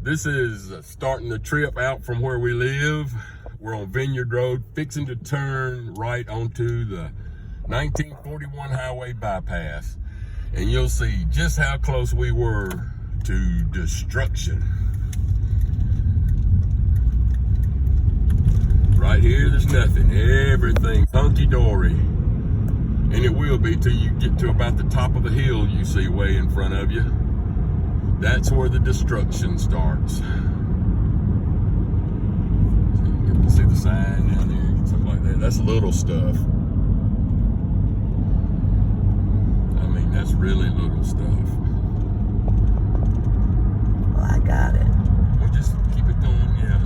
This is starting the trip out from where we live. We're on Vineyard Road, fixing to turn right onto the 1941 highway bypass. And you'll see just how close we were to destruction. Right here, there's nothing. Everything's hunky-dory. And it will be till you get to about the top of the hill you see way in front of you. That's where the destruction starts. So you get to see the sign down there, something like that. That's little stuff. I mean, that's really little stuff. Well, I got it. Well, just keep it going, yeah.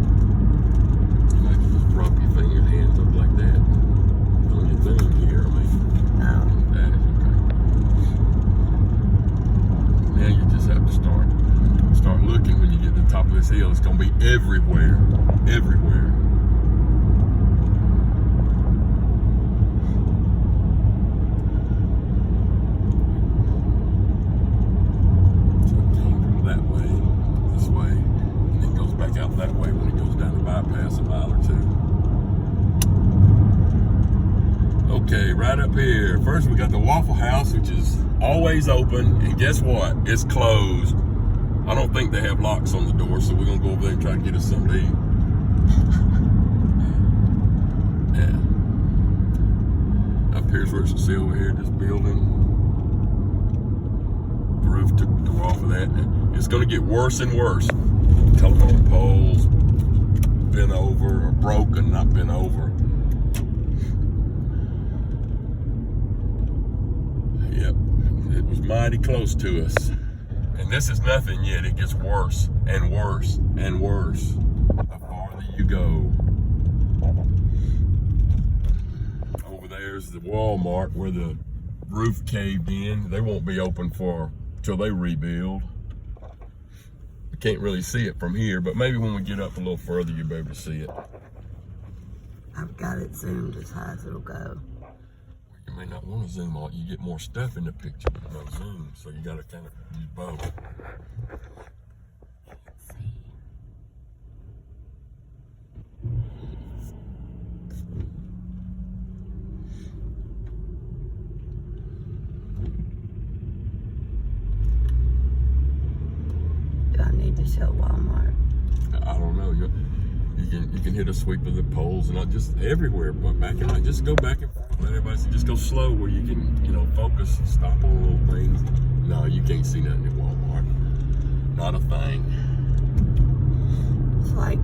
You might just drop your finger and hands up like that on your thing here. I mean, No. that is okay. Now you just have to start looking when you get to the top of this hill. It's going to be everywhere, everywhere. So it came from that way, this way, and then goes back out that way when it goes down the bypass a mile or two. Okay, right up here. First we got the Waffle House, which is always open, and guess what? It's closed. I don't think they have locks on the door, so we're gonna go over there and try to get us something to eat. Yeah. Up here's where it's see over here, this building. The roof took the door off of that. It's gonna get worse and worse. Telephone poles bent over or broken, not bent over. Yep, it was mighty close to us. And this is nothing yet. It gets worse and worse and worse the farther you go. Over there's the Walmart where the roof caved in. They won't be open till they rebuild. You can't really see it from here, but maybe when we get up a little further, you'll be able to see it. I've got it zoomed as high as it'll go. You may not want to zoom on it. You get more stuff in the picture, but no zoom. So you got to kind of use both. Do I need to show Walmart? I don't know. You can hit a sweep of the poles and not just everywhere, but back and just go back and forth. Let everybody just go slow where you can, focus, stop on little things. No, you can't see nothing at Walmart. Not a thing. It's like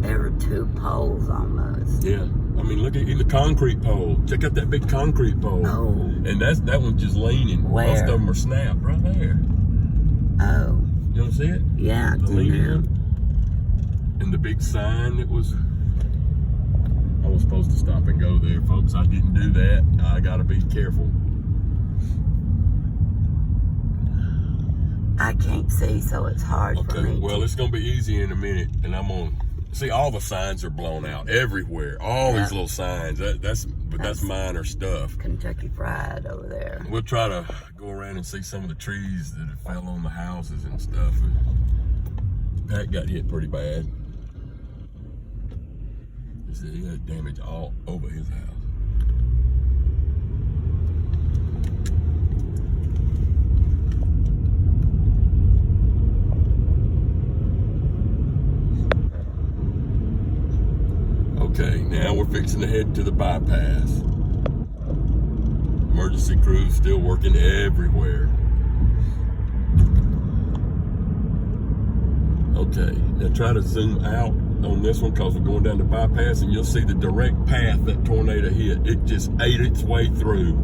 there were two poles almost. Yeah. I mean, look at the concrete pole. Check out that big concrete pole. Oh. And that one's just leaning. Where? Most of them are snapped right there. Oh. You don't see it? Yeah, I The do leaning now. one. And the big sign I was supposed to stop and go there, folks. I didn't do that. I gotta be careful. I can't see, so it's hard for me. Okay, well, it's gonna be easy in a minute, and I'm gonna see all the signs are blown out everywhere. All these little signs. That's minor stuff. Kentucky Fried over there. We'll try to go around and see some of the trees that fell on the houses and stuff. Pat got hit pretty bad. He had damage all over his house. Okay, now we're fixing to head to the bypass. Emergency crews still working everywhere. Okay, now try to zoom out on this one because we're going down the bypass and you'll see the direct path that tornado hit. It just ate its way through.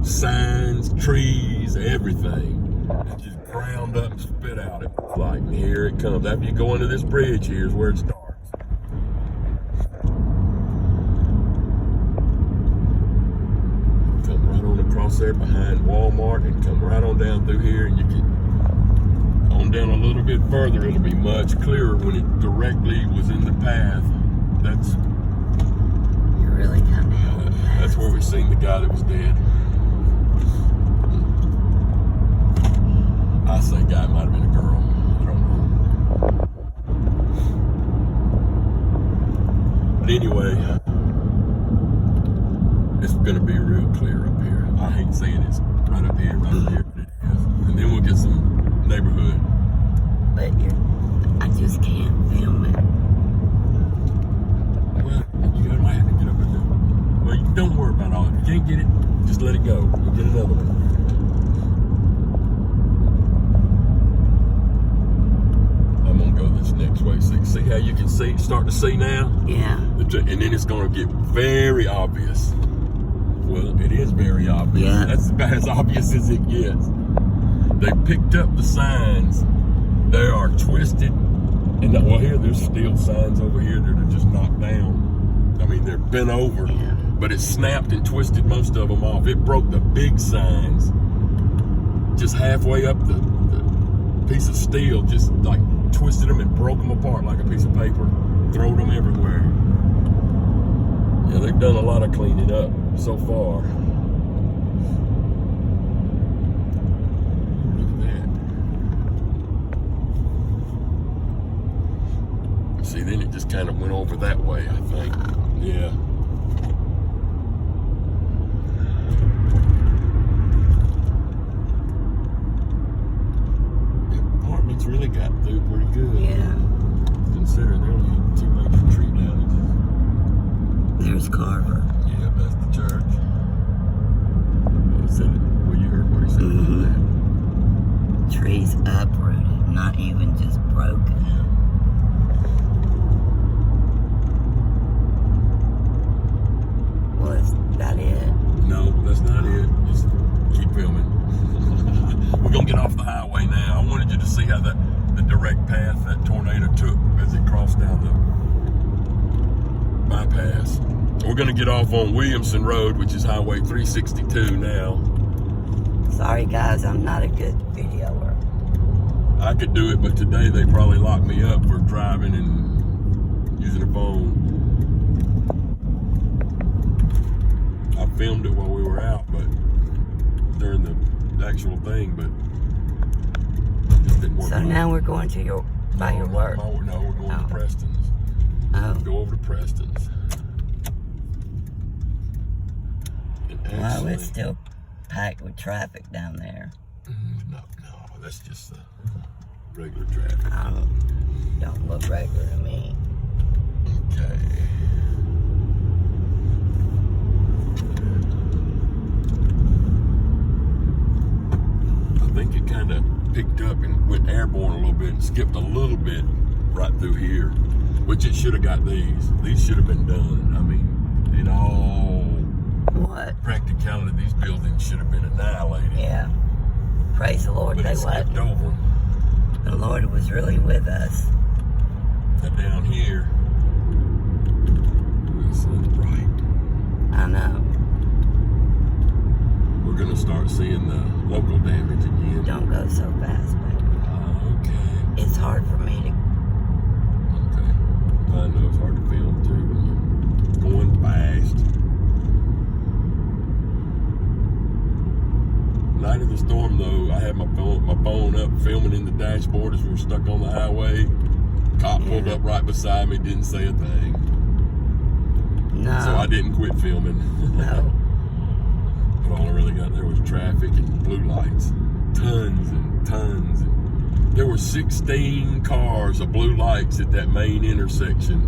Signs, trees, everything. It just ground up and spit out. It was like, and here it comes. After you go under this bridge, here's where it starts. Come right on across there behind Walmart and come right on down through here, and you can on down a little bit further. It'll be much clearer when it directly was in the path. That's You're really coming. that's where we seen the guy that was dead. real clear up here. I hate saying it's right up here, but it is. And then we'll get some neighborhood. But I just can't film it. Well, you might have to get up in there. Well, don't worry about all. If you can't get it, just let it go. We'll get another one. I'm gonna go this next way. See how you can start to see now? Yeah. And then it's gonna get very obvious. Well, it is very obvious. Yeah. That's about as obvious as it gets. They picked up the signs. They are twisted. And well, there's steel signs over here that are just knocked down. I mean, they're bent over, but it snapped and twisted most of them off. It broke the big signs just halfway up the piece of steel, just like twisted them and broke them apart like a piece of paper, throwed them everywhere. Yeah, they've done a lot of cleaning up so far. Look at that. See, then it just kind of went over that way, I think. Yeah. The apartments really got through pretty good. Yeah. Considering there only had 2 major tree damages. There's Carver. Yeah, that's the church. Well, you heard what he said about that. Trees uprooted, not even just broken. Yeah. Was that it? No, that's not it. Just keep filming. We're gonna get off the highway now. I wanted you to see how the direct path that tornado took as it crossed down the bypass. We're gonna get off on Williamson Road, which is Highway 362 now. Sorry guys, I'm not a good videoer. I could do it, but today they probably locked me up for driving and using a phone. I filmed it while we were out, but during the actual thing, but it just didn't work. So now we're going to your work. No, we're going to Preston's. Oh. Go over to Preston's. And Well, it's still packed with traffic down there. No, that's just the regular traffic. Don't look regular to me. Okay. I think it kind of picked up and went airborne a little bit and skipped a little bit right through here, which it should have got these. These should have been done. I mean, in all practicality, these buildings should have been annihilated. Yeah. Praise the Lord, But they it skipped wasn't. over. The Lord was really with us. And down here, the sun's bright. I know. We're going to start seeing the local damage again. Don't go so fast, baby. Okay. It's hard for me to. Okay. I know it's hard to film too when you're going fast. Night of the storm though, I had my phone up filming in the dashboard as we were stuck on the highway. Cop pulled up right beside me, didn't say a thing. No. So I didn't quit filming. No. But all I really got there was traffic and blue lights. Tons and tons. And there were 16 cars of blue lights at that main intersection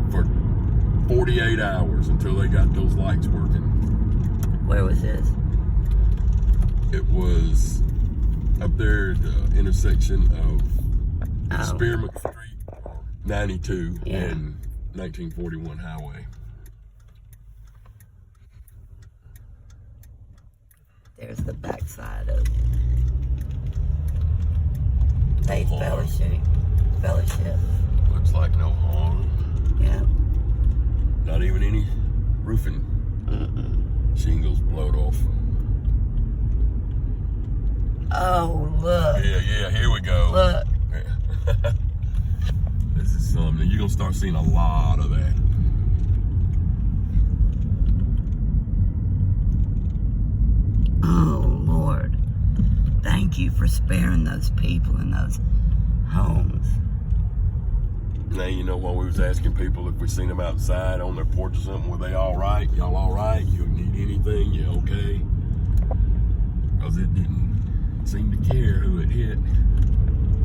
for 48 hours until they got those lights working. Where was this? It was up there at the intersection of Spearmint Street, 92, and 1941 Highway. There's the backside of Faith Fellowship. Looks like no harm. Yeah. Not even any roofing shingles blowed off. Oh, look. Yeah, here we go. Look. This is something. You're going to start seeing a lot of that. Oh, Lord. Thank you for sparing those people in those homes. Now, you know, while we was asking people if we seen them outside on their porch or something, were they all right? Y'all all right? You need anything? You okay? Because it didn't seem to care who it hit.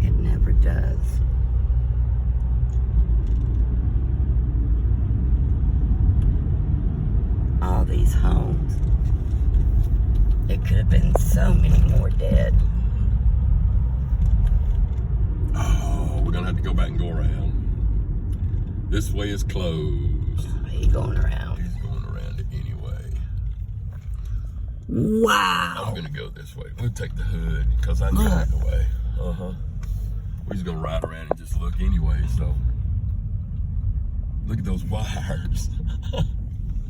It never does. All these homes. It could have been so many more dead. Oh, we're going to have to go back and go around. This way is closed. He's going around. He's going around it anyway. Wow. I'm going to go this way. We'll take the hood because I know the way. We're just going to ride around and just look anyway, so. Look at those wires.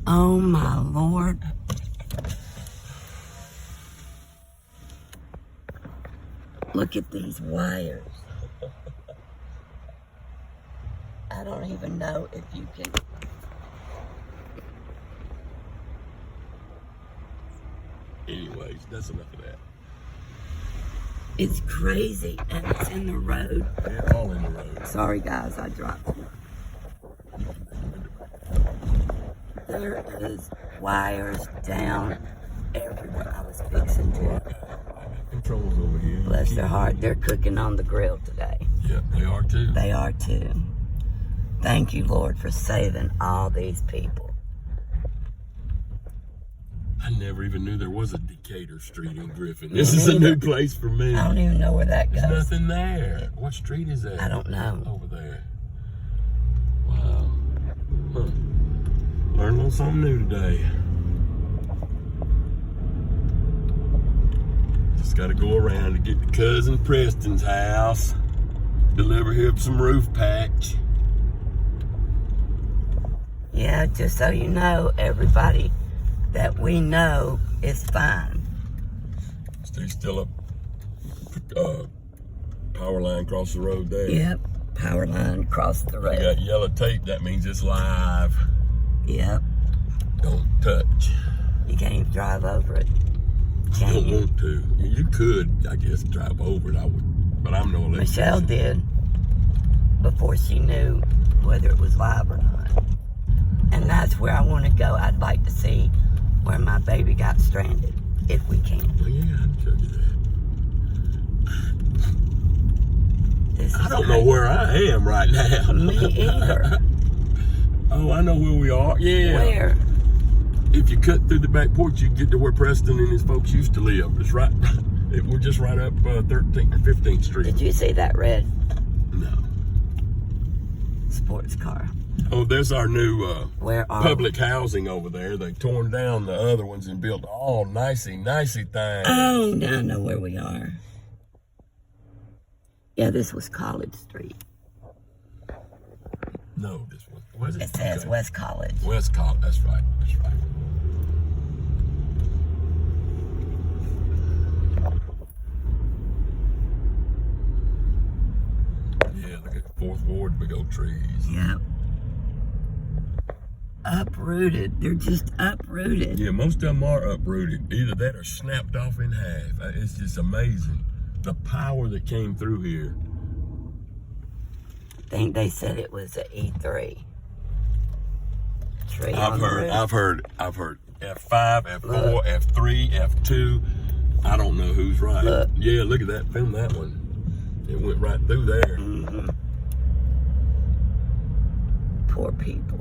Oh my Lord. Look at these wires. I don't even know if you can. Anyways, that's enough of that. It's crazy, and it's in the road. They're all in the road. Sorry guys, I dropped it. There is wires down everywhere. I was fixing to. Controls over here. Bless their heart, they're cooking on the grill today. Yeah, they are too. They are too. Thank you, Lord, for saving all these people. I never even knew there was a Decatur Street in Griffin. This is a new place for me. I don't even know where that goes. There's nothing there. What street is that? I don't know. Over there. Wow. Huh. Learned a little something new today. Just got to go around to get to Cousin Preston's house. Deliver him some roof patch. Yeah, just so you know, everybody that we know is fine. There's still a power line across the road there. Yep, power line across the road. You got yellow tape, that means it's live. Yep. Don't touch. You can't even drive over it. You don't want to. You could, I guess, drive over it. I would, but I'm no electrician. Michelle did before she knew whether it was live or not. And that's where I want to go. I'd like to see where my baby got stranded, if we can. Well, yeah, I'd show you that. I don't know where I am right now. Me either. Oh, I know where we are. Yeah. Where? If you cut through the back porch, you get to where Preston and his folks used to live. It's right. We're just right up 13th or 15th Street. Did you see that red No. sports car? Oh, there's our new public we? housing over there. They torn down the other ones and built all nicey things. Oh, now I know where we are. Yeah, this was College Street. No, this one. Was it? It says Okay. West College. West College. That's right. That's right. Yeah, look at Fourth Ward, big old trees. Yep. Uprooted. They're just uprooted. Yeah, most of them are uprooted. Either that or snapped off in half. It's just amazing. The power that came through here. I think they said it was an E3. Tree I've on the roof. heard F5, F4, F3, F2. I don't know who's right. Look. Yeah, look at that. Film that one. It went right through there. Mm-hmm. Poor people.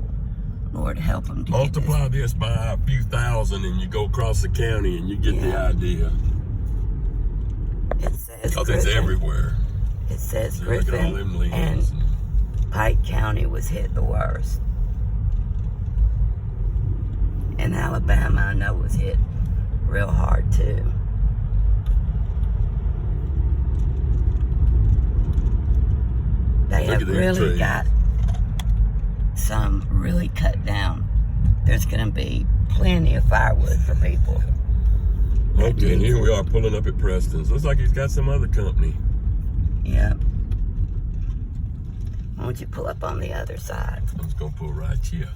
Lord, help them to Multiply this by a few thousand and you go across the county and you get the idea. It says Because it's Griffin. everywhere. It says So look at all them Griffin and leaves. Pike County was hit the worst. And Alabama, I know, was hit real hard too. They Look have at them really trees. got some really cut down. There's going to be plenty of firewood for people. Okay, and here we are pulling up at Preston's. Looks like he's got some other company. Yep. Why don't you pull up on the other side? I'm just going to pull right here.